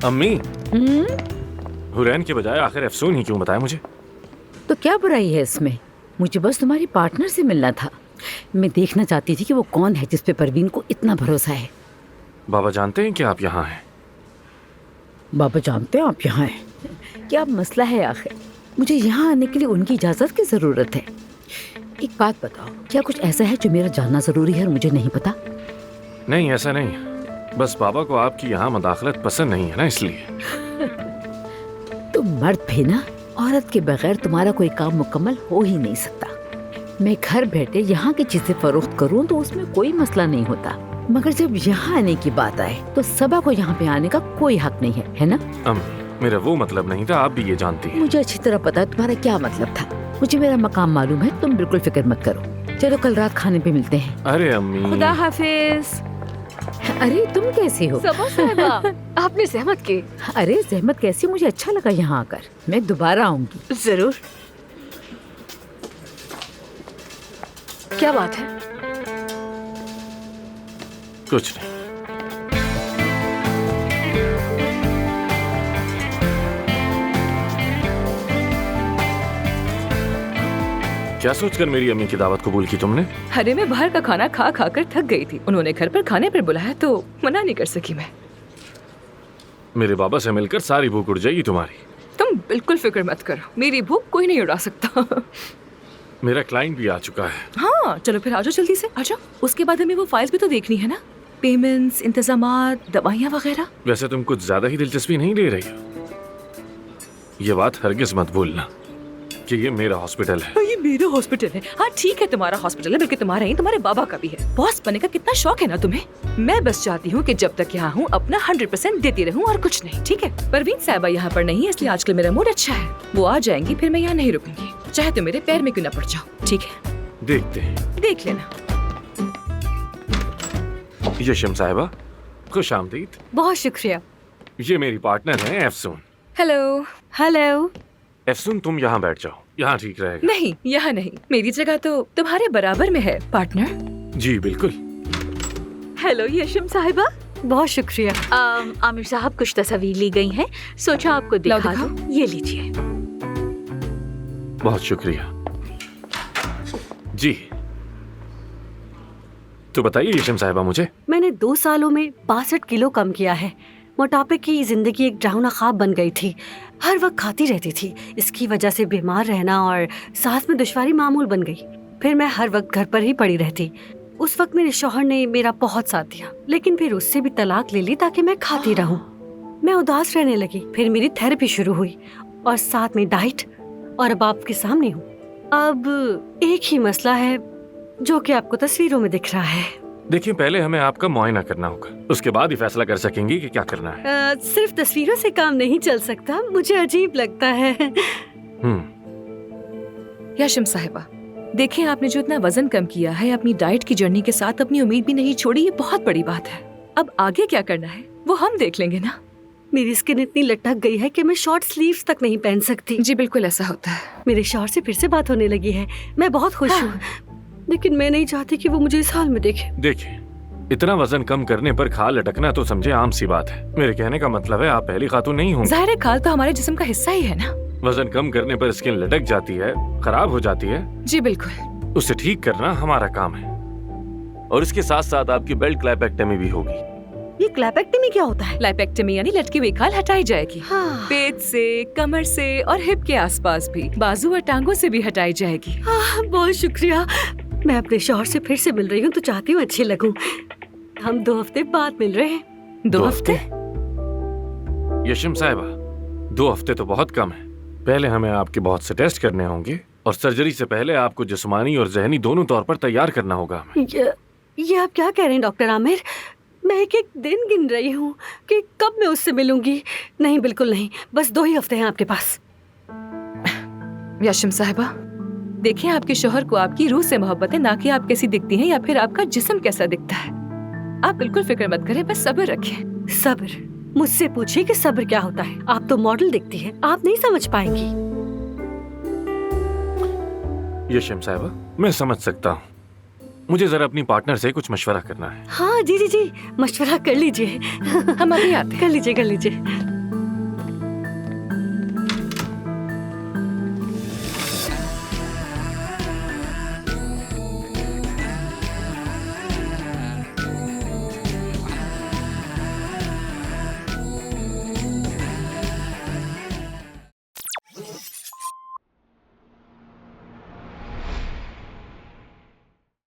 अम्मी, हुरैन के बजाय आखिर अफसून ही क्यों बताया मुझे? तो क्या बुराई है इसमें? मुझे बस तुम्हारी पार्टनर से मिलना था। मैं देखना चाहती थी कि वो कौन है जिस पे परवीन को इतना भरोसा है। बाबा जानते हैं कि आप यहाँ हैं? बाबा जानते हैं आप यहाँ हैं? क्या मसला है आखिर? मुझे यहाँ आने के लिए उनकी इजाजत की जरूरत है। एक बात बताओ, क्या कुछ ऐसा है जो मेरा जानना जरूरी है और मुझे नहीं पता? नहीं, ऐसा नहीं। बस बाबा को आपकी यहाँ मदाखलत पसंद नहीं है ना, इसलिए। तुम मर्द भी ना, औरत के बगैर तुम्हारा कोई काम मुकम्मल हो ही नहीं सकता। मैं घर बैठे यहाँ की चीजें फरोख्त करूँ तो उसमें कोई मसला नहीं होता, मगर जब यहाँ आने की बात आए तो सबा को यहाँ पे आने का कोई हक नहीं है ना? मेरा वो मतलब नहीं था, आप भी ये जानती हैं। मुझे अच्छी तरह पता है तुम्हारा क्या मतलब था। मुझे मेरा मकाम मालूम है, तुम बिल्कुल फिक्र मत करो। चलो कल रात खाने पे मिलते हैं। अरे अम्मी, खुदा हाफिज। अरे तुम कैसी हो? सबा साहिबा, आपने ज़हमत की। अरे जहमत कैसी, मुझे अच्छा लगा यहाँ आकर। मैं दोबारा आऊंगी जरूर। क्या बात है? कुछ नहीं। क्या सोचकर मेरी अम्मी की दावत कबूल की तुमने? अरे मैं बाहर का खाना खा खा कर थक गई थी। उन्होंने घर पर खाने पर बुलाया तो मना नहीं कर सकी मैं। मेरे बाबा से मिलकर सारी भूख उड़ जाएगी तुम्हारी। तुम बिल्कुल फिक्र मत करो, मेरी भूख कोई नहीं उड़ा सकता। मेरा क्लाइंट भी आ चुका है। हाँ चलो फिर आ जाओ, जल्दी से आ जाओ। उसके बाद हमें वो फाइल्स भी तो देखनी है ना, पेमेंट्स, इंतजामात, दवाइयाँ वगैरह। वैसे तुम कुछ ज्यादा ही दिलचस्पी नहीं ले रही हो। ये बात हरगिज मत भूलना कि ये मेरा हॉस्पिटल है। ये मेरा हॉस्पिटल है। हाँ ठीक है, तुम्हारा हॉस्पिटल है, बल्कि तुम्हारा ही तुम्हारे बाबा का भी है। बॉस बनने का कितना शौक है ना तुम्हें। मैं बस चाहती हूँ कि जब तक यहाँ हूँ अपना 100% देती रहूँ और कुछ नहीं, ठीक है? परवीन साहिबा यहाँ पर नहीं है, इसलिए आजकल मेरा मूड अच्छा है। वो आ जाएंगी फिर मैं यहाँ नहीं रुकूंगी, चाहे तो मेरे पैर में क्यों न पड़ जाओ, ठीक है? देखते हैं। देख लेना। यशम साहिबा, खुश आमदीद। बहुत शुक्रिया। ये मेरी पार्टनर है अफसून। हेलो। हेलो। अफसून तुम यहाँ बैठ जाओ, यहाँ ठीक रहेगा। नहीं, यहाँ नहीं, मेरी जगह तो तुम्हारे बराबर में है पार्टनर। जी बिल्कुल। हेलो यशम साहिबा। बहुत शुक्रिया। आमिर साहब, कुछ तस्वीर ली गई हैं, सोचा आपको दिखा दूं। ये लीजिए। बहुत शुक्रिया। जी तो बताइए यशम साहिबा मुझे। मैंने 2 सालों में 62 किलो कम किया है। मोटापे की जिंदगी एक डरावना ख्वाब बन गई थी। हर वक्त खाती रहती थी, इसकी वजह से बीमार रहना और सांस में दुश्वारी मामूल बन गई। फिर मैं हर वक्त घर पर ही पड़ी रहती। उस वक्त मेरे शौहर ने मेरा बहुत साथ दिया, लेकिन फिर उससे भी तलाक ले ली ताकि मैं खाती रहूं। मैं उदास रहने लगी। फिर मेरी थेरेपी शुरू हुई और साथ में डाइट, और अब आपके सामने हूँ। अब एक ही मसला है जो कि आपको तस्वीरों में दिख रहा है। देखिए, पहले हमें आपका मुआयना करना होगा, उसके बाद ही फैसला कर सकेंगे कि क्या करना है। सिर्फ तस्वीरों से काम नहीं चल सकता, मुझे अजीब लगता है। यशम साहिबा, देखिए आपने जो इतना वजन कम किया है, अपनी डाइट की जर्नी के साथ अपनी उम्मीद भी नहीं छोड़ी, ये बहुत बड़ी बात है। अब आगे क्या करना है वो हम देख लेंगे ना। मेरी स्किन इतनी लटक गई है कि मैं शॉर्ट स्लीव्स तक नहीं पहन सकती। जी बिल्कुल ऐसा होता है। मेरे शौहर से फिर से बात होने लगी है। मैं बहुत खुश हूँ, लेकिन मैं नहीं चाहती कि वो मुझे इस हाल में देखे। देखिए, इतना वजन कम करने पर खाल लटकना तो समझे आम सी बात है। मेरे कहने का मतलब है आप पहली खातून नहीं होंगी। जाहिर है खाल तो हमारे जिस्म का हिस्सा ही है ना। वजन कम करने पर स्किन लटक जाती है, खराब हो जाती है। जी बिल्कुल। उसे ठीक करना हमारा काम है, और इसके साथ साथ आपकी बेल्ट क्लैपेक्टमी भी होगी। ये क्लैपेक्टमी क्या होता है? लाइपेक्टमी यानी लटकी हुई खाल हटाई जाएगी। हाँ। पेट से, कमर से और हिप के आसपास भी, बाजू और टांगों से भी हटाई जाएगी। बहुत शुक्रिया। मैं अपने शौहर से फिर से मिल रही हूँ तो चाहती हूँ अच्छी लगूं। हम 2 हफ्ते बाद मिल रहे हैं। 2 हफ्ते? यशम साहिबा, 2 हफ्ते तो बहुत कम है। पहले हमें आपके बहुत से टेस्ट करने होंगे, और सर्जरी से पहले आपको जिस्मानी और जहनी दोनों तौर पर तैयार करना होगा हमें। ये आप क्या कह रहे हैं डॉक्टर आमिर? मैं एक एक दिन गिन रही हूँ कि कब मैं उससे मिलूंगी। नहीं, बिल्कुल नहीं, बस 2 ही हफ्ते हैं आपके पास। यशम साहिबा, देखिए आपके शोहर को आपकी रूह से मोहब्बत है, ना कि आप कैसी दिखती हैं या फिर आपका जिस्म कैसा दिखता है। आप बिल्कुल फिक्र मत करें, बस सब्र रखें। सब्र? मुझसे पूछिए कि सब्र क्या होता है। आप तो मॉडल दिखती हैं, आप नहीं समझ पाएंगी। यशम साहिबा, मैं समझ सकता हूँ। मुझे जरा अपनी पार्टनर से कुछ मशवरा करना है। हाँ जी जी जी, मशवरा कर लीजिए। हम अभी आते हैं। कर लीजिए कर लीजिए।